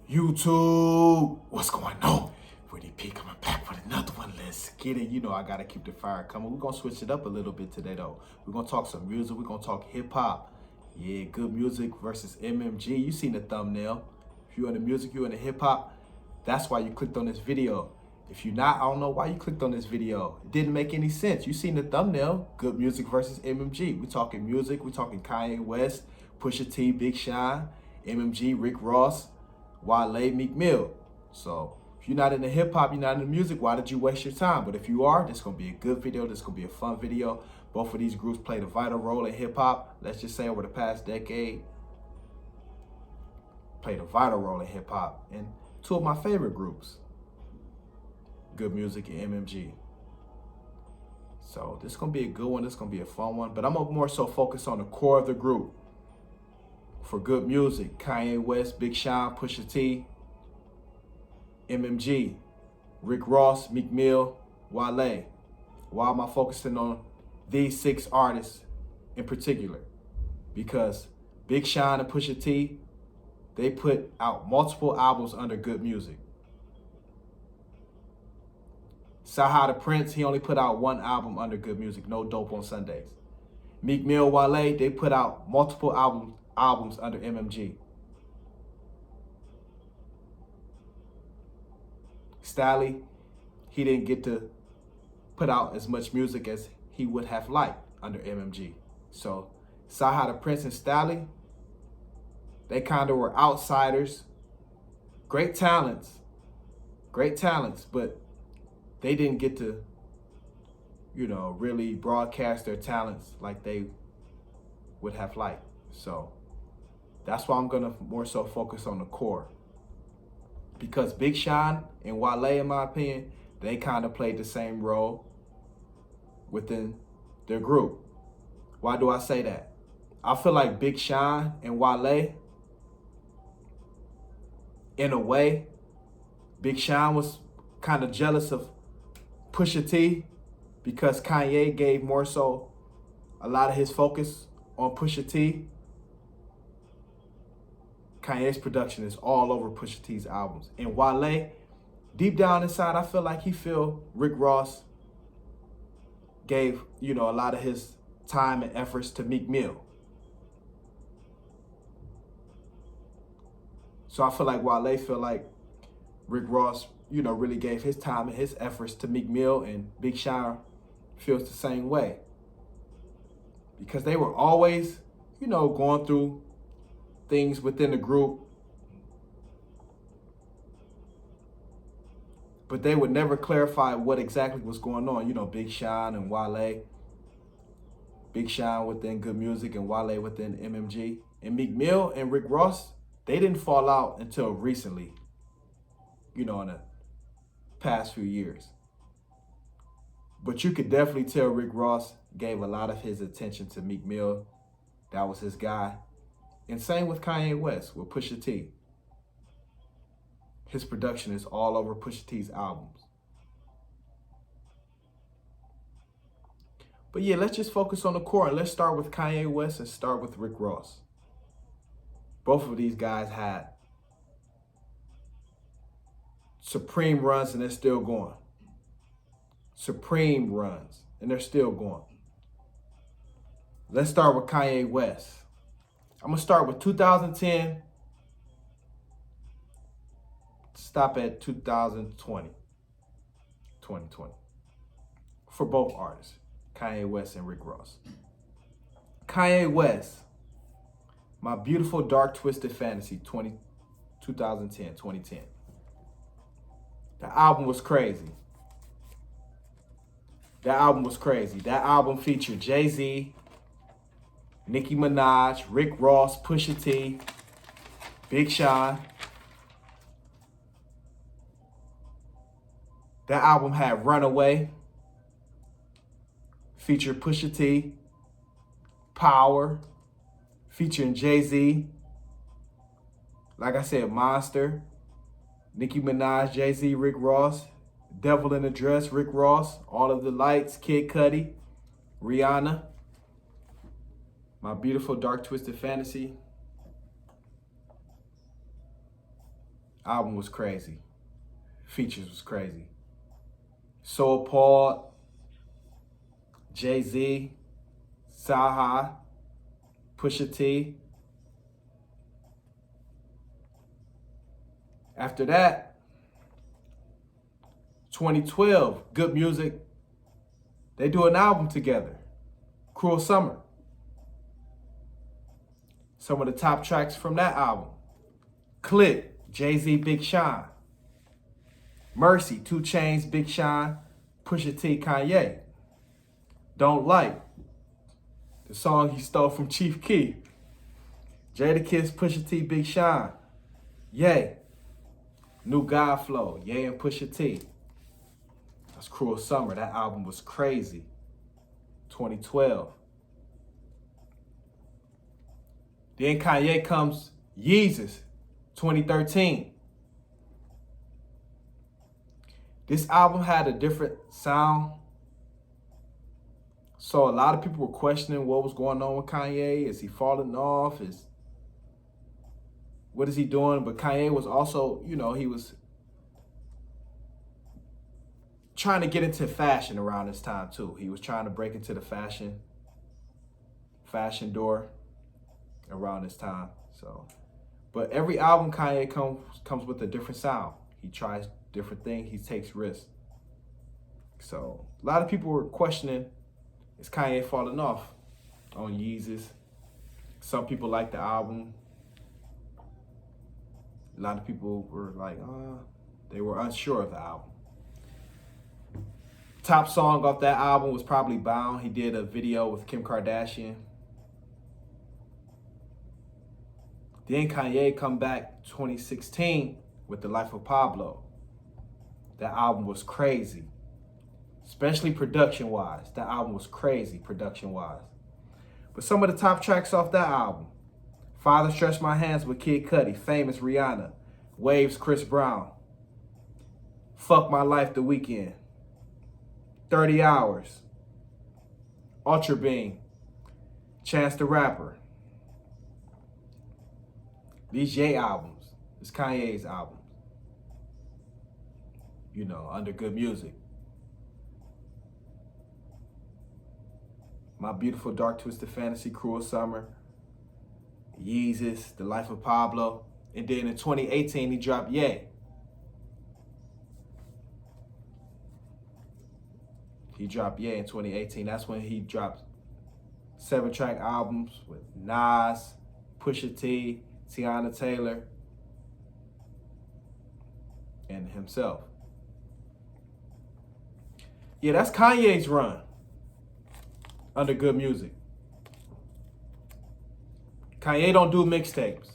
YouTube, what's going on? Freddie P coming back with another one. Let's get it. You know I gotta keep the fire coming. We're gonna switch it up a little bit today though. We're gonna talk some music. We're gonna talk hip hop. Yeah, Good Music versus MMG. You seen the thumbnail. If you're into music, you're into hip hop. That's why you clicked on this video. If you're not, I don't know why you clicked on this video. It didn't make any sense. You seen the thumbnail. Good Music versus MMG. We're talking music. We're talking Kanye West, Pusha T, Big Sean, MMG, Rick Ross, Wale, Meek Mill. So if you're not into hip hop, you're not into music, why did you waste your time? But if you are, this is gonna be a good video. This is gonna be a fun video. Both of these groups played a vital role in hip hop. Let's just say over the past decade, played a vital role in hip hop. And two of my favorite groups, Good Music and MMG. So this is gonna be a good one. This is gonna be a fun one. But I'm gonna more so focus on the core of the group. For Good Music, Kanye West, Big Sean, Pusha T, MMG, Rick Ross, Meek Mill, Wale. Why am I focusing on these 6 artists in particular? Because Big Sean and Pusha T, they put out multiple albums under Good Music. Saha the Prince, he only put out 1 album under Good Music, No Dope on Sundays. Meek Mill, Wale, they put out multiple albums under MMG. Stalley, he didn't get to put out as much music as he would have liked under MMG. So Saha the Prince and Stalley, they kind of were outsiders. Great talents, but they didn't get to, really broadcast their talents like they would have liked. So that's why I'm gonna more so focus on the core. Because Big Sean and Wale, in my opinion, they kind of played the same role within their group. Why do I say that? I feel like Big Sean and Wale, in a way, Big Sean was kind of jealous of Pusha T because Kanye gave more so a lot of his focus on Pusha T. Kanye's production is all over Pusha T's albums. And Wale, deep down inside, I feel like he feel Rick Ross gave, a lot of his time and efforts to Meek Mill. So I feel like Wale feel like Rick Ross, really gave his time and his efforts to Meek Mill, and Big Sean feels the same way. Because they were always, going through things within the group, but they would never clarify what exactly was going on. Big Sean and Wale, Big Sean within Good Music and Wale within MMG. And Meek Mill and Rick Ross, they didn't fall out until recently, in the past few years. But you could definitely tell Rick Ross gave a lot of his attention to Meek Mill. That was his guy. And same with Kanye West, with Pusha T. His production is all over Pusha T's albums. But yeah, let's just focus on the core. And let's start with Kanye West and start with Rick Ross. Both of these guys had supreme runs and they're still going. Supreme runs and they're still going. Let's start with Kanye West. I'm going to start with 2010, stop at 2020, for both artists, Kanye West and Rick Ross. Kanye West, My Beautiful Dark Twisted Fantasy, 2010. The album was crazy. That album featured Jay-Z, Nicki Minaj, Rick Ross, Pusha T, Big Sean. That album had Runaway, featured Pusha T, Power, featuring Jay-Z. Like I said, Monster, Nicki Minaj, Jay-Z, Rick Ross, Devil in a Dress, Rick Ross, All of the Lights, Kid Cudi, Rihanna. My Beautiful Dark Twisted Fantasy. Album was crazy. Features was crazy. So Paul, Jay-Z, Saha, Pusha T. After that, 2012, Good Music, they do an album together, Cruel Summer. Some of the top tracks from that album: Click, Jay-Z, Big Sean; Mercy, 2 Chainz, Big Sean, Pusha T, Kanye; Don't Like, the song he stole from Chief Keef; Jadakiss, Pusha T, Big Sean; Ye, New God Flow, Ye and Pusha T. That's Cruel Summer. That album was crazy. 2012. Then Kanye comes Yeezus, 2013. This album had a different sound. So a lot of people were questioning what was going on with Kanye. Is he falling off? What is he doing? But Kanye was also, he was trying to get into fashion around this time too. He was trying to break into the fashion door around this time. So, but every album Kanye comes with a different sound. He tries different things. He takes risks. So a lot of people were questioning, is Kanye falling off on Yeezus? Some people liked the album. A lot of people were like, they were unsure of the album. Top song off that album was probably Bound. He did a video with Kim Kardashian. Then Kanye come back 2016 with The Life of Pablo. That album was crazy, especially production-wise. That album was crazy production-wise. But some of the top tracks off that album: Father Stretch My Hands with Kid Cudi, Famous, Rihanna; Waves, Chris Brown; Fuck My Life, The Weeknd; 30 Hours; Ultra Beam, Chance the Rapper. These Ye albums, it's Kanye's albums, under Good Music. My Beautiful Dark Twisted Fantasy, Cruel Summer, Yeezus, The Life of Pablo. And then in 2018, he dropped Ye. He dropped Ye in 2018. That's when he dropped 7-track albums with Nas, Pusha T, Tiana Taylor, and himself. Yeah, that's Kanye's run under Good Music. Kanye don't do mixtapes.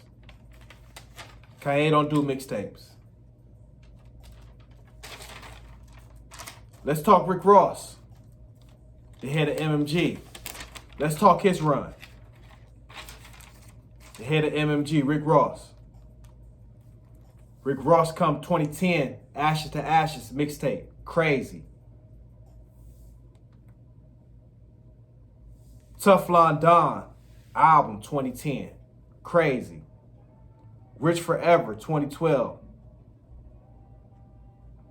Kanye don't do mixtapes. Let's talk Rick Ross, the head of MMG. Let's talk his run. The head of MMG, Rick Ross. Rick Ross come 2010, Ashes to Ashes mixtape. Crazy. Teflon Don album 2010. Crazy. Rich Forever 2012.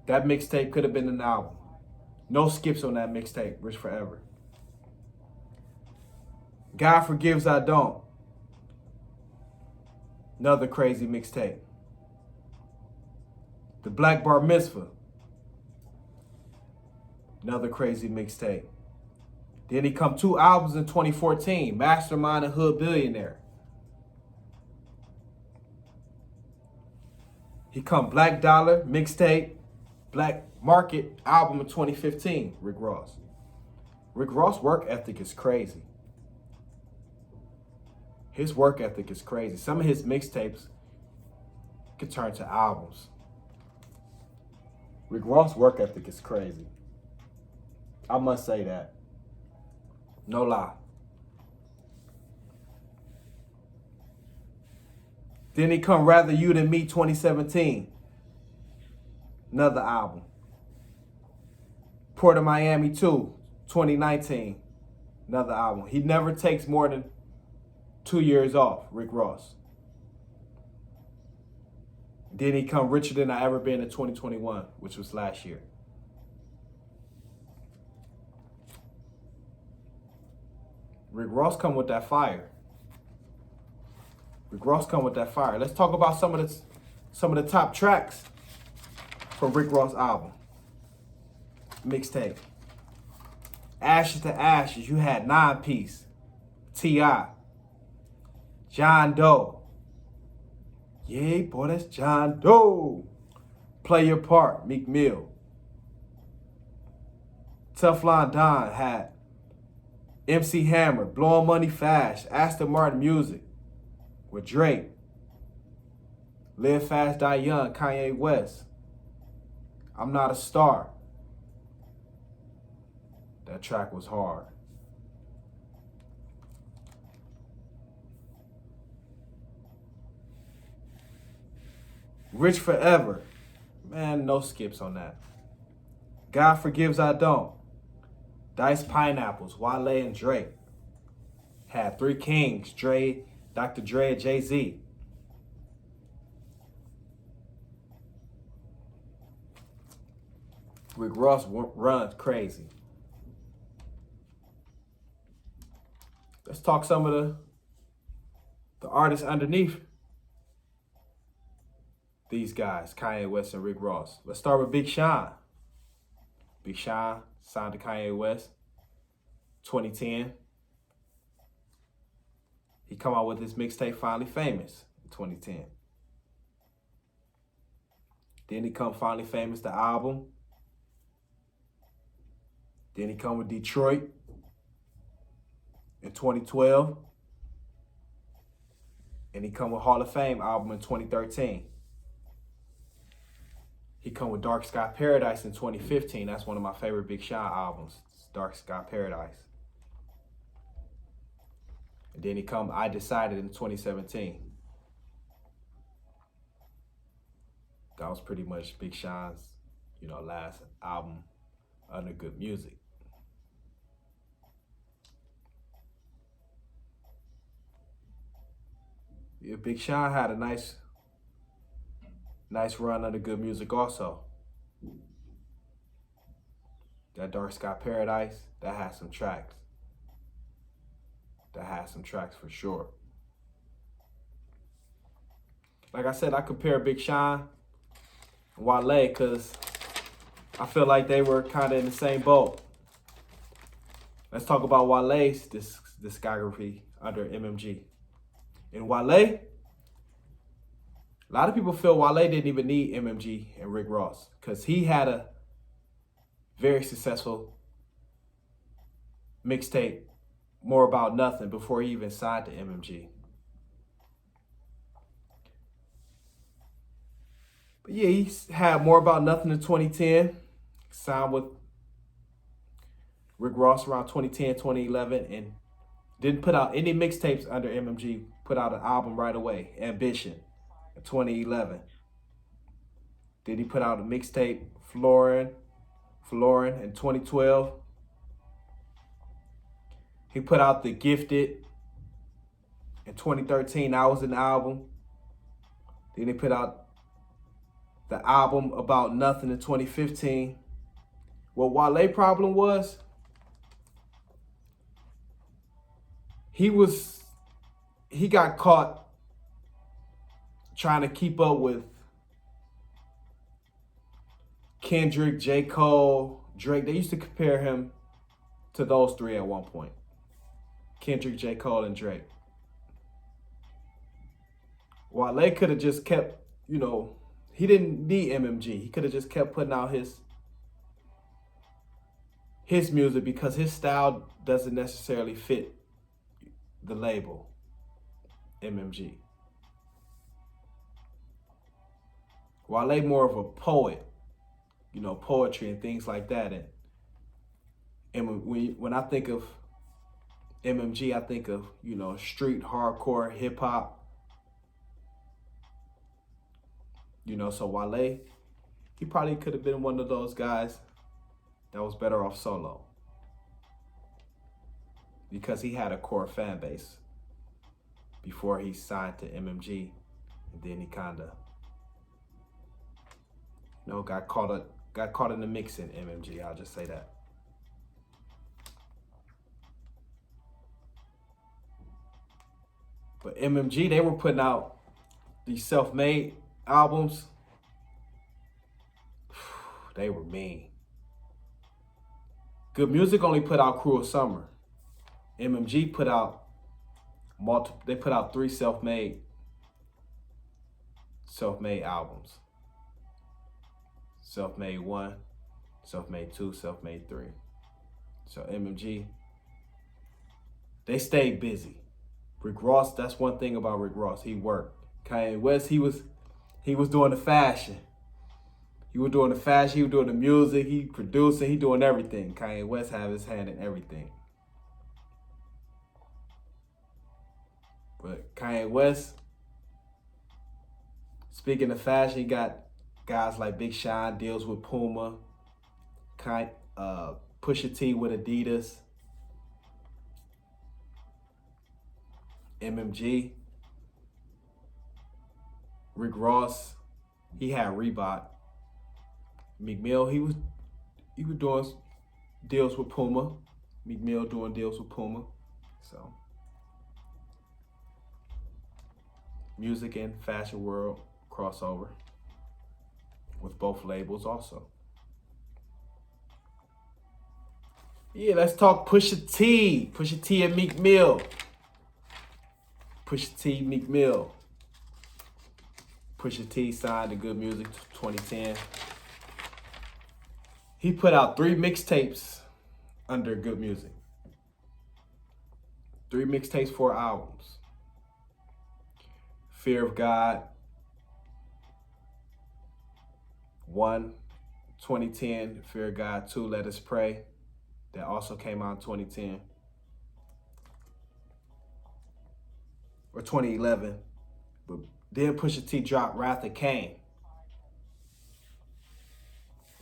That mixtape could have been an album. No skips on that mixtape, Rich Forever. God Forgives, I Don't. Another crazy mixtape. The Black Bar Mitzvah. Another crazy mixtape. Then he come 2 albums in 2014, Mastermind and Hood Billionaire. He come Black Dollar mixtape, Black Market album in 2015, Rick Ross. Rick Ross' work ethic is crazy. His work ethic is crazy. Some of his mixtapes could turn to albums. Rick Ross' work ethic is crazy. I must say that. No lie. Then he come Rather You Than Me 2017. Another album. Port of Miami 2, 2019. Another album. He never takes more than 2 years off, Rick Ross. Then he come Richer Than I Ever Been in 2021, which was last year. Rick Ross come with that fire. Rick Ross come with that fire. Let's talk about some of the top tracks from Rick Ross album. Mixtape. Ashes to Ashes, you had 9-Piece, T.I., John Doe. Yeah, boy, that's John Doe. Play Your Part, Meek Mill. Teflon Don had MC Hammer, Blowing Money Fast, Aston Martin Music with Drake. Live Fast, Die Young, Kanye West. I'm Not a Star. That track was hard. Rich Forever. Man, no skips on that. God Forgives I Don't. Diced Pineapples, Wale and Drake. Had Three Kings, Dre, Dr. Dre, and Jay-Z. Rick Ross runs crazy. Let's talk some of the artists underneath these guys, Kanye West and Rick Ross. Let's start with Big Sean. Big Sean signed to Kanye West 2010. He come out with his mixtape Finally Famous in 2010. Then he come Finally Famous, the album. Then he come with Detroit in 2012. And he come with Hall of Fame album in 2013. He come with Dark Sky Paradise in 2015. That's one of my favorite Big Sean albums, Dark Sky Paradise. And then he come I Decided in 2017. That was pretty much Big Sean's, last album under Good Music. Yeah, Big Sean had a nice run under Good Music also. That Dark Sky Paradise, that has some tracks. That has some tracks for sure. Like I said, I compare Big Sean and Wale because I feel like they were kind of in the same boat. Let's talk about Wale's discography under MMG. In Wale, a lot of people feel Wale didn't even need MMG and Rick Ross because he had a very successful mixtape, More About Nothing, before he even signed to MMG. But yeah, he had More About Nothing in 2010, signed with Rick Ross around 2010, 2011, and didn't put out any mixtapes under MMG, put out an album right away, Ambition, in 2011. Then he put out a mixtape, Florin, in 2012. He put out The Gifted in 2013. That was an album. Then he put out the album About Nothing in 2015. What Wale's problem was, he got caught trying to keep up with Kendrick, J. Cole, Drake. They used to compare him to those three at one point. Kendrick, J. Cole, and Drake. Wale could have just kept, he didn't need MMG. He could have just kept putting out his music because his style doesn't necessarily fit the label MMG. Wale more of a poet, poetry and things like that. And when I think of MMG, I think of, street, hardcore, hip hop. So Wale, he probably could have been one of those guys that was better off solo because he had a core fan base before he signed to MMG, and then he kind of No, got caught in the mix in MMG. I'll just say that. But MMG, they were putting out these self-made albums. They were mean. Good Music only put out Cruel Summer. MMG put out they put out 3 self-made albums. Self-made 1, self-made 2, self-made 3. So MMG, they stayed busy. Rick Ross, that's one thing about Rick Ross. He worked. Kanye West, he was doing the fashion. He was doing the fashion, he was doing the music, he producing, he doing everything. Kanye West had his hand in everything. But Kanye West, speaking of fashion, he got guys like Big Sean deals with Puma, Pusha T with Adidas, MMG, Rick Ross, he had Reebok. Meek Mill, he was doing deals with Puma. Meek Mill doing deals with Puma. So music and fashion world crossover with both labels also. Yeah, let's talk Pusha T. Pusha T and Meek Mill. Pusha T, Meek Mill. Pusha T signed to Good Music 2010. He put out 3 mixtapes under Good Music. 3 mixtapes, 4 albums. Fear of God, 1, 2010. Fear of God 2, Let Us Pray. That also came out in 2010. Or 2011. But then Pusha T dropped Wrath of Cain.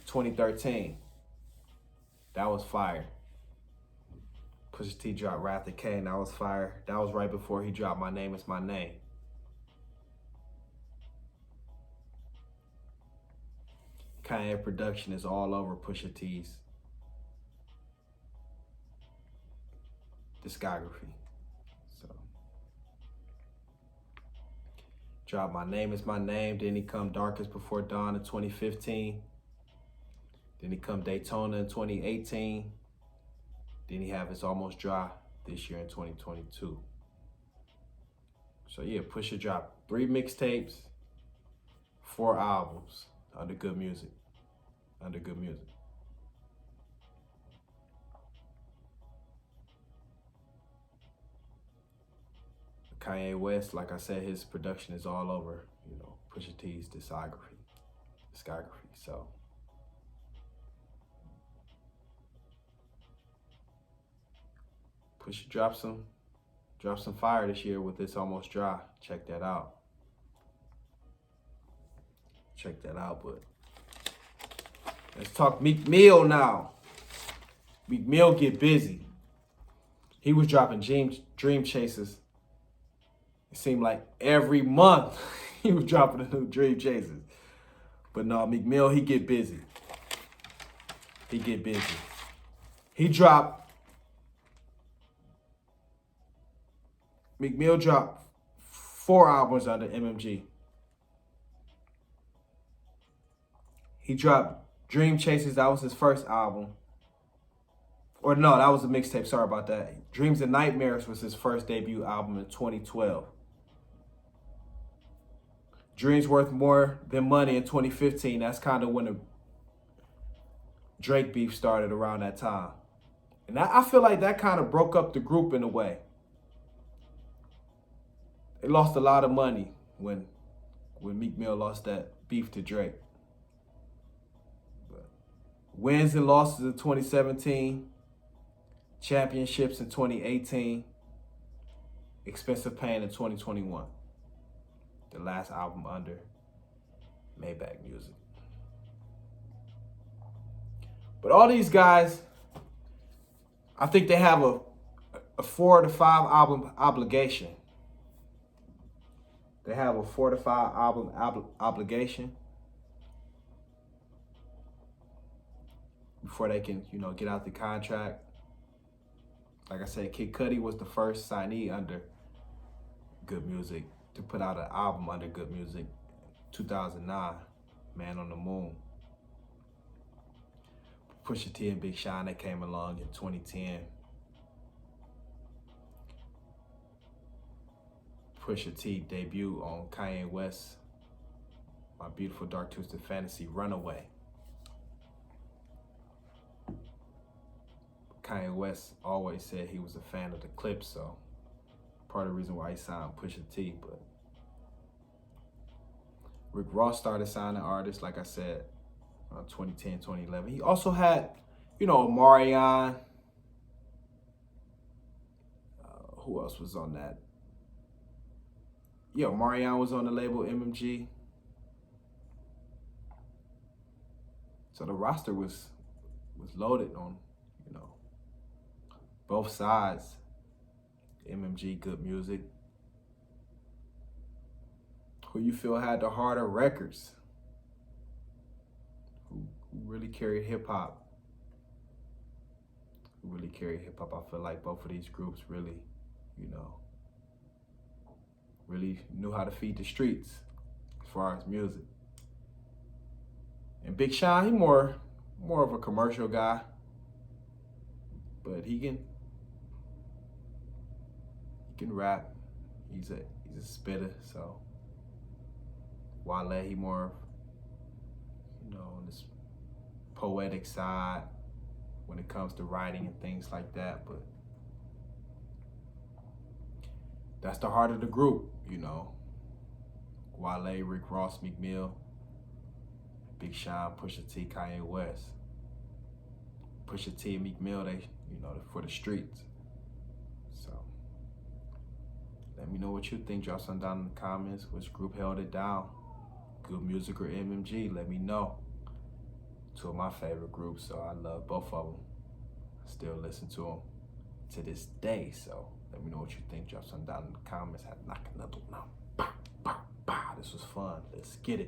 2013. That was fire. Pusha T dropped Wrath of Cain. That was fire. That was right before he dropped My Name Is My Name. Kanye production is all over Pusha T's discography. So, dropped My Name Is My Name. Then he come Darkest Before Dawn in 2015. Then he come Daytona in 2018. Then he have It's Almost Dry this year in 2022. So yeah, Pusha dropped 3 mixtapes, 4 albums under Good Music. Under Good Music. Kanye West, like I said, his production is all over, Pusha T's discography. So Pusha dropped some fire this year with It's Almost Dry. Check that out. But let's talk Meek Mill now. Meek Mill get busy. He was dropping Dream Chasers. It seemed like every month he was dropping a new Dream Chasers. But no, Meek Mill, he get busy. Meek Mill dropped 4 albums under MMG. He dropped Dream Chasers, that was his first album. Or no, that was a mixtape, sorry about that. Dreams and Nightmares was his first debut album in 2012. Dreams Worth More Than Money in 2015. That's kind of when the Drake beef started around that time. And I feel like that kind of broke up the group in a way. They lost a lot of money when Meek Mill lost that beef to Drake. But wins and losses in 2017. Championships in 2018. Expensive Pain in 2021. The last album under Maybach Music. But all these guys, I think they have a 4 to 5 album obligation. They have a 4 to 5 album obligation. before they can, you know, get out the contract. Like I said, Kid Cudi was the first signee under Good Music to put out an album under Good Music. 2009, Man on the Moon. Pusha T and Big Sean, they came along in 2010. Pusha T debut on Kanye West, My Beautiful Dark Twisted Fantasy, Runaway. Kanye West always said he was a fan of the clip, so part of the reason why he signed Pusha T. But Rick Ross started signing artists, like I said, 2010, 2011. He also had, you know, Omarion. Who else was on that? Yeah, Omarion was on the label MMG. So the roster was loaded on, you know, both sides. MMG, Good Music. Who you feel had the harder records? Who really carried hip hop? Who really carried hip hop? I feel like both of these groups really, you know, really knew how to feed the streets as far as music. And Big Sean, he more of a commercial guy, but he can rap. He's a spitter. So Wale, he more, you know, on this poetic side when it comes to writing and things like that. But that's the heart of the group, you know. Wale, Rick Ross, Meek Mill, Big Sean, Pusha T, Kanye West. Pusha T and Meek Mill, they, you know, for the streets. So let me know what you think. Drop something down in the comments. Which group held it down? Good Music or MMG? Let me know. Two of my favorite groups, so I love both of them. I still listen to them to this day, so let me know what you think. Drop something down in the comments. Have to knock another one out. Bah, bah, bah. This was fun. Let's get it.